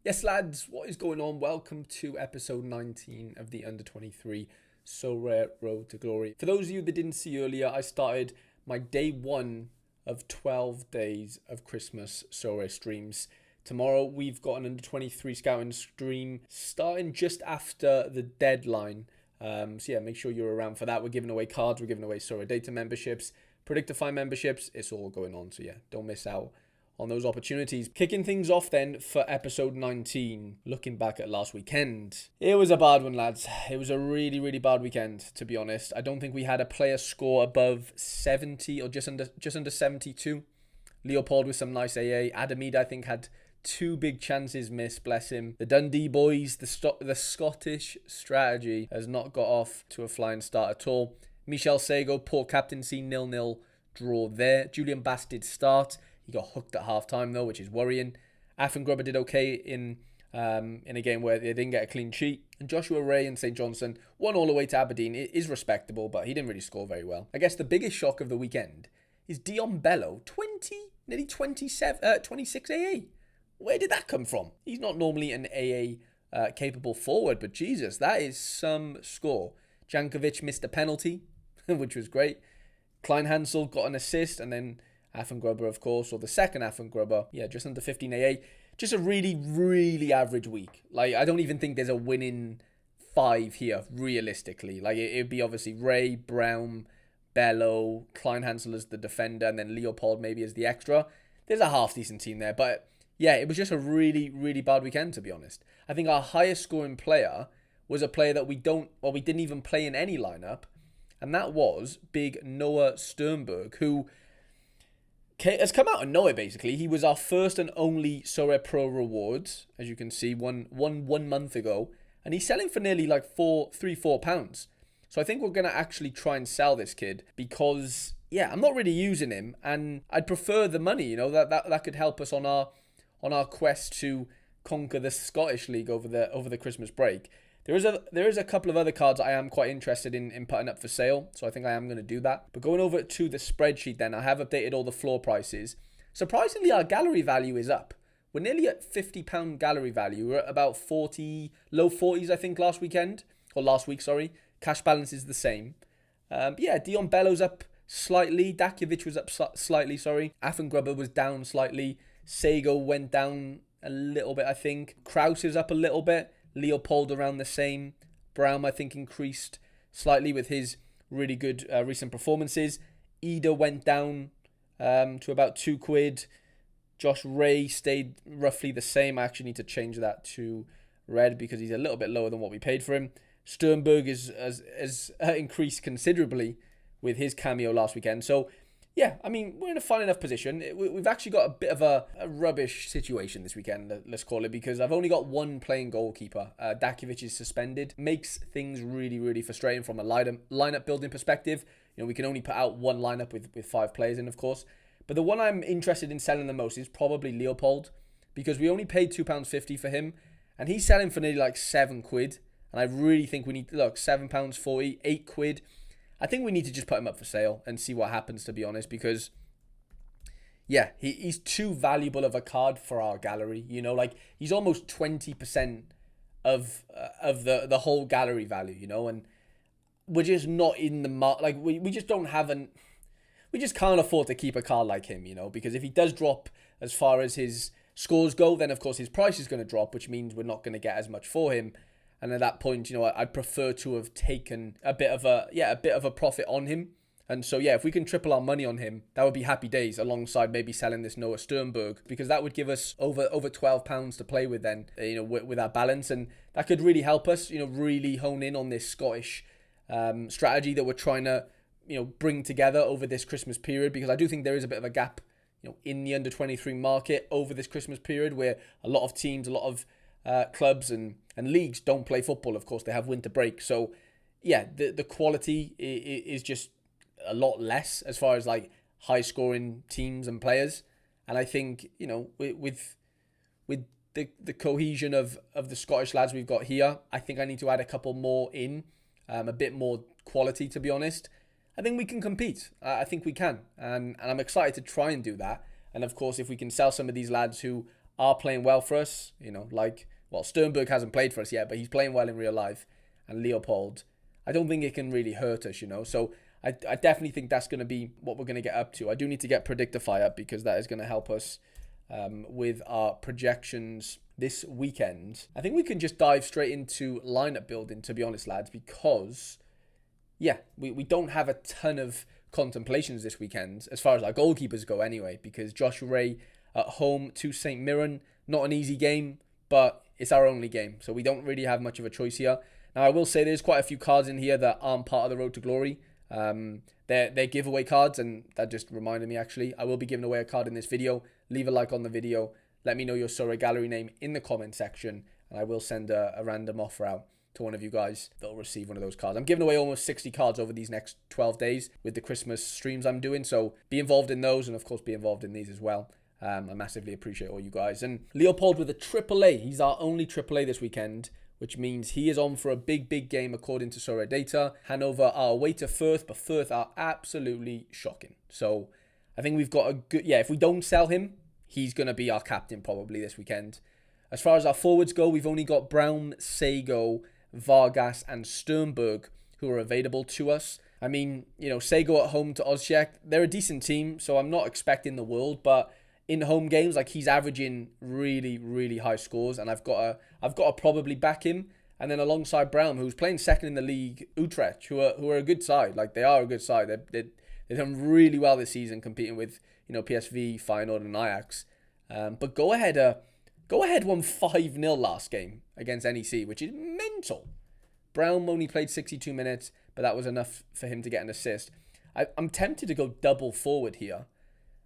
Yes, lads, what is going on? Welcome to episode 19 of the Under 23 Sorare Road to Glory. For those of you that didn't see earlier, I started my day one of 12 days of Christmas Sorare streams. Tomorrow, we've got an Under 23 scouting stream starting just after the deadline. So, make sure you're around for that. We're giving away cards, we're giving away Sorare data memberships, Predictify memberships. It's all going on. So, don't miss out on those opportunities. Kicking things off then for episode 19, looking back at last weekend. It was a bad one, lads. It was a really, really bad weekend, to be honest. I don't think we had a player score above 70 or just under 72. Leopold with some nice AA. Adamid, I think, had two big chances missed, bless him. The Dundee boys, the Scottish strategy has not got off to a flying start at all. Michel Sego, poor captaincy, 0-0 draw there. Julian Bass did start. He got hooked at half time though, which is worrying. Grubber did okay in a game where they didn't get a clean sheet. And Joshua Ray and St Johnson won all the way to Aberdeen. It is respectable, but he didn't really score very well. I guess the biggest shock of the weekend is Dion Bello, nearly 26 AA. Where did that come from? He's not normally an AA capable forward, but Jesus, that is some score. Jankovic missed a penalty, which was great. Klein Hansel got an assist, and then Grubber, of course, or the second Grubber, just under 15 AA. Just a really, really average week. Like, I don't even think there's a winning five here, realistically. Like, it'd be obviously Ray, Brown, Bello, Klein Hansel as the defender, and then Leopold maybe as the extra. There's a half-decent team there, but yeah, it was just a really, really bad weekend, to be honest. I think our highest scoring player was a player that we didn't even play in any lineup, and that was big Noah Sternberg, who has come out of nowhere, basically. He was our first and only Sorare Pro rewards, as you can see, one month ago. And he's selling for nearly like £4. So I think we're going to actually try and sell this kid because, I'm not really using him. And I'd prefer the money, that could help us on our quest to conquer the Scottish League over the Christmas break. There is a couple of other cards I am quite interested in putting up for sale, so I think I am going to do that. But going over to the spreadsheet then, I have updated all the floor prices. Surprisingly, our gallery value is up. We're nearly at £50 gallery value. We're at about 40, low 40s, I think, last week, sorry. Cash balance is the same. Dion Bello's up slightly. Dakovic was up slightly, sorry. Grubber was down slightly. Sago went down a little bit, I think. Kraus is up a little bit. Leopold around the same. Brown, I think, increased slightly with his really good recent performances. Ida went down to about £2. Josh Ray stayed roughly the same. I actually need to change that to red because he's a little bit lower than what we paid for him. Sternberg has increased considerably with his cameo last weekend. So, we're in a fine enough position. We've actually got a bit of a rubbish situation this weekend, let's call it, because I've only got one playing goalkeeper. Dakovic is suspended. Makes things really, really frustrating from a lineup building perspective. We can only put out one lineup with five players in, of course. But the one I'm interested in selling the most is probably Leopold, because we only paid £2.50 for him, and he's selling for nearly like £7. And I really think we need, £7.40, £8. I think we need to just put him up for sale and see what happens, to be honest, because, he's too valuable of a card for our gallery. He's almost 20% of the whole gallery value, and we're just not in the mark. Like, we just don't have we just can't afford to keep a card like him, because if he does drop as far as his scores go, then, of course, his price is going to drop, which means we're not going to get as much for him. And at that point, I'd prefer to have taken a bit of a profit on him. And so, if we can triple our money on him, that would be happy days alongside maybe selling this Noah Sternberg, because that would give us over £12 to play with then, with our balance. And that could really help us, really hone in on this Scottish strategy that we're trying to, bring together over this Christmas period, because I do think there is a bit of a gap, in the under 23 market over this Christmas period where a lot of teams, a lot of clubs and leagues don't play football. Of course, they have winter break. So, the quality is just a lot less as far as like high scoring teams and players. And I think, with the cohesion of the Scottish lads we've got here, I think I need to add a couple more in, a bit more quality, to be honest. I think we can compete. I think we can. And I'm excited to try and do that. And of course, if we can sell some of these lads who are playing well for us. Well, Sternberg hasn't played for us yet, but he's playing well in real life. And Leopold, I don't think it can really hurt us, So I definitely think that's going to be what we're going to get up to. I do need to get Predictify up because that is going to help us with our projections this weekend. I think we can just dive straight into lineup building, to be honest, lads, because, we don't have a ton of contemplations this weekend, as far as our goalkeepers go anyway, because Josh Ray at home to St. Mirren, not an easy game, but it's our only game, so we don't really have much of a choice here. Now, I will say there's quite a few cards in here that aren't part of the Road to Glory. They're giveaway cards, and that just reminded me, actually. I will be giving away a card in this video. Leave a like on the video. Let me know your Sorare Gallery name in the comment section, and I will send a random offer out to one of you guys that will receive one of those cards. I'm giving away almost 60 cards over these next 12 days with the Christmas streams I'm doing, so be involved in those, and of course be involved in these as well. I massively appreciate all you guys. And Leopold with a AAA. He's our only AAA this weekend, which means he is on for a big game according to Sorare data. Hanover are away to Firth, but Firth are absolutely shocking. So I think we've got a good... if we don't sell him, he's going to be our captain probably this weekend. As far as our forwards go, we've only got Brown, Sago, Vargas and Sternberg who are available to us. I mean, Sago at home to Ozchek, they're a decent team, so I'm not expecting the world, but in home games, he's averaging really high scores, and I've got to probably back him. And then alongside Brown, who's playing second in the league, Utrecht, who are a good side. They are a good side. They've done really well this season, competing with PSV, Feyenoord, and Ajax. But go ahead won 5-0 last game against NEC, which is mental. Brown only played 62 minutes, but that was enough for him to get an assist. I'm tempted to go double forward here.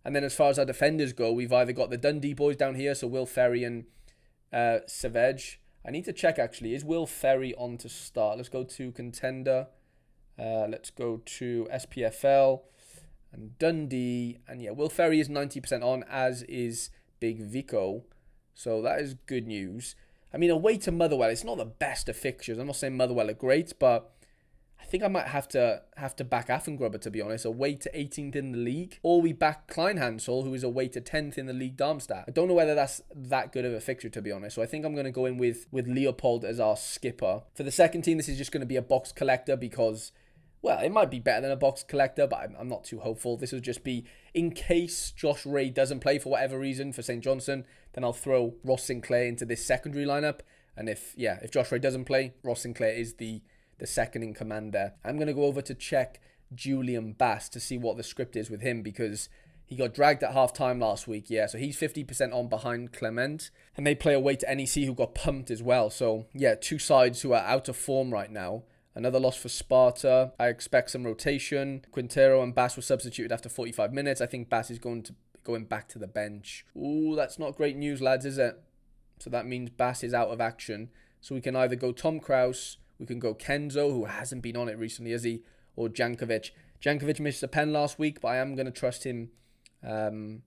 And then as far as our defenders go, we've either got the Dundee boys down here, so Will Ferry and Savage. I need to check, actually. Is Will Ferry on to start? Let's go to Contender. Let's go to SPFL and Dundee. And Will Ferry is 90% on, as is Big Vico. So that is good news. I mean, away to Motherwell, it's not the best of fixtures. I'm not saying Motherwell are great, but I think I might have to back Affengrubber, to be honest. Away to 18th in the league. Or we back Kleinhansel, who is away to 10th in the league, Darmstadt. I don't know whether that's that good of a fixture, to be honest. So I think I'm going to go in with Leopold as our skipper. For the second team, this is just going to be a box collector because... well, it might be better than a box collector, but I'm not too hopeful. This will just be in case Josh Ray doesn't play for whatever reason for St. Johnstone, then I'll throw Ross Sinclair into this secondary lineup. And if Josh Ray doesn't play, Ross Sinclair is the second in command there. I'm going to go over to check Julian Bass to see what the script is with him because he got dragged at half-time last week. So he's 50% on behind Clement. And they play away to NEC, who got pumped as well. So, two sides who are out of form right now. Another loss for Sparta. I expect some rotation. Quintero and Bass were substituted after 45 minutes. I think Bass is going back to the bench. Ooh, that's not great news, lads, is it? So that means Bass is out of action. So we can either go Tom Kraus, we can go Kenzo, who hasn't been on it recently, has he? Or Jankovic. Jankovic missed a pen last week, but I am going to trust him to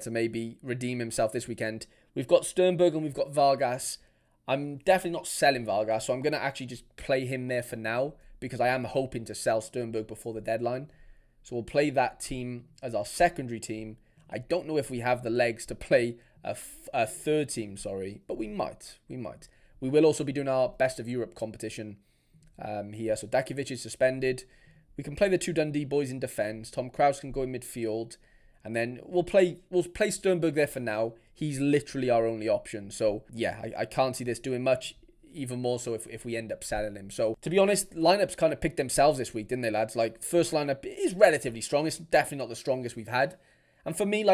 maybe redeem himself this weekend. We've got Sternberg and we've got Vargas. I'm definitely not selling Vargas, so I'm going to actually just play him there for now because I am hoping to sell Sternberg before the deadline. So we'll play that team as our secondary team. I don't know if we have the legs to play a third team, but we might. We will also be doing our Best of Europe competition here. So Dakovic is suspended. We can play the two Dundee boys in defence. Tom Kraus can go in midfield. And then we'll play Sternberg there for now. He's literally our only option. So, I can't see this doing much, even more so if we end up selling him. So, to be honest, lineups kind of picked themselves this week, didn't they, lads? First lineup is relatively strong. It's definitely not the strongest we've had. And for me,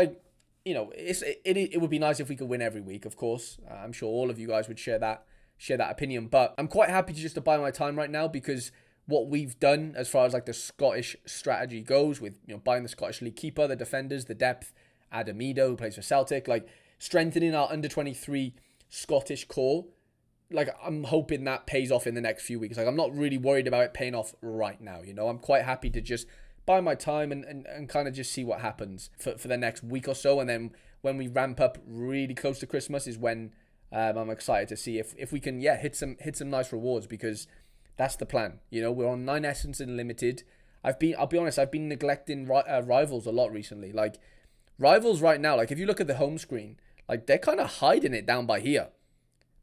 it would be nice if we could win every week, of course. I'm sure all of you guys would share that opinion. But I'm quite happy to buy my time right now because what we've done as far as the Scottish strategy goes with buying the Scottish League keeper, the defenders, the depth, Adam Ido, who plays for Celtic, strengthening our under 23 Scottish core. I'm hoping that pays off in the next few weeks. I'm not really worried about it paying off right now. I'm quite happy to just buy my time and kind of just see what happens for the next week or so. And then when we ramp up really close to Christmas is when I'm excited to see if we can hit some nice rewards because that's the plan. We're on 9 Essence and Limited. I'll be honest, I've been neglecting Rivals a lot recently. Rivals right now, if you look at the home screen, Like, they're kind of hiding it down by here.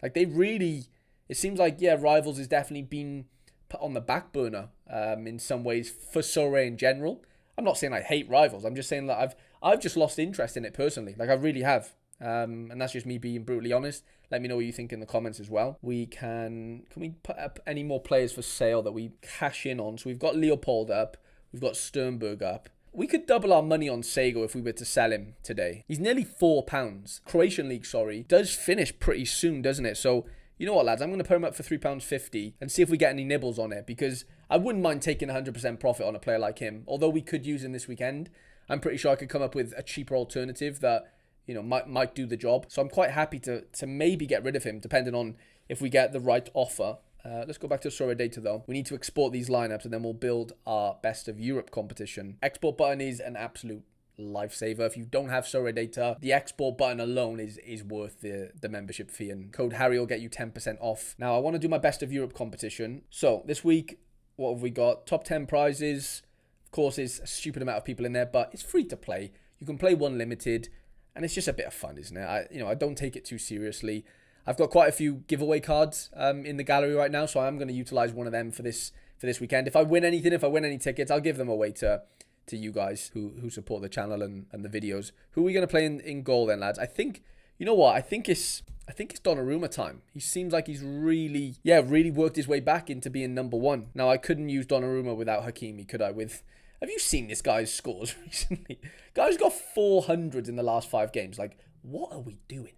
Like, they really, it seems like, yeah, Rivals has definitely been put on the back burner in some ways for Sorare in general. I'm not saying I hate Rivals. I'm just saying that I've just lost interest in it personally. Like, I really have. And that's just me being brutally honest. Let me know what you think in the comments as well. Can we put up any more players for sale that we cash in on? So we've got Leopold up. We've got Sternberg up. We could double our money on Sego if we were to sell him today. He's nearly £4. Croatian League, sorry. Does finish pretty soon, doesn't it? So, you know what, lads? I'm going to put him up for £3.50 and see if we get any nibbles on it, because I wouldn't mind taking 100% profit on a player like him. Although we could use him this weekend, I'm pretty sure I could come up with a cheaper alternative that, you know, might do the job. So I'm quite happy to maybe get rid of him, depending on if we get the right offer. Let's go back to Sorare data though. We need to export these lineups and then we'll build our best of Europe competition. Export button is an absolute lifesaver. If you don't have Sorare data, the export button alone is worth the membership fee, and code Harry will get you 10% off. Now I want to do my best of Europe competition. So this week, what have we got? Top 10 prizes. Of course, there's a stupid amount of people in there, but it's free to play. You can play one limited, and it's just a bit of fun, isn't it? I don't take it too seriously. I've got quite a few giveaway cards in the gallery right now, so I'm going to utilize one of them for this weekend. If I win anything, if I win any tickets, I'll give them away to you guys who support the channel and the videos. Who are we going to play in goal then, lads? I think, you know what? I think it's Donnarumma time. He seems like he's really worked his way back into being number one. Now, I couldn't use Donnarumma without Hakimi, could I? Have you seen this guy's scores recently? Guy's got 400s in the last 5 games. Like, what are we doing?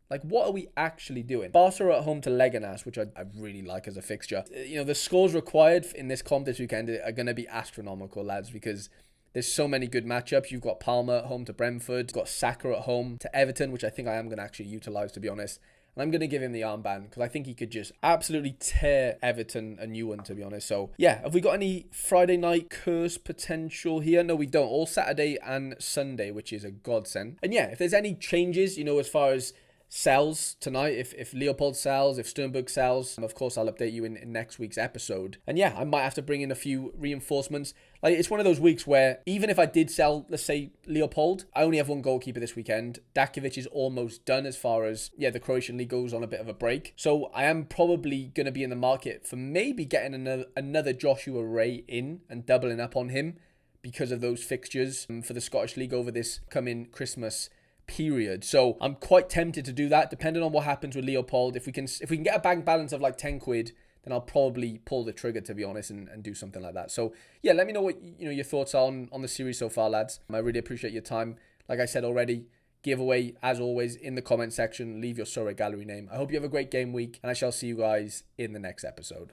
Like, what are we actually doing? Barca are at home to Leganas, which I really like as a fixture. You know, the scores required in this comp this weekend are going to be astronomical, lads, because there's so many good matchups. You've got Palmer at home to Brentford. You've got Saka at home to Everton, which I think I am going to actually utilise, to be honest. And I'm going to give him the armband because I think he could just absolutely tear Everton a new one, to be honest. So, yeah, have we got any Friday night curse potential here? No, we don't. All Saturday and Sunday, which is a godsend. And, yeah, if there's any changes, you know, as far as sells tonight, if Leopold sells, if Sternberg sells, of course I'll update you in next week's episode. And yeah, I might have to bring in a few reinforcements. Like, it's one of those weeks where even if I did sell, let's say, Leopold, I only have one goalkeeper this weekend. Dakovic is almost done as far as, yeah, the Croatian league goes on a bit of a break. So I am probably going to be in the market for maybe getting another Joshua Ray in and doubling up on him because of those fixtures for the Scottish League over this coming Christmas period. So I'm quite tempted to do that, depending on what happens with Leopold. If we can get a bank balance of like 10 quid, then I'll probably pull the trigger, to be honest, and do something like that. So yeah, let me know what your thoughts are on the series so far, lads. I really appreciate your time. Like I said already, giveaway as always in the comment section. Leave your Sorare gallery name. I hope you have a great game week, and I shall see you guys in the next episode.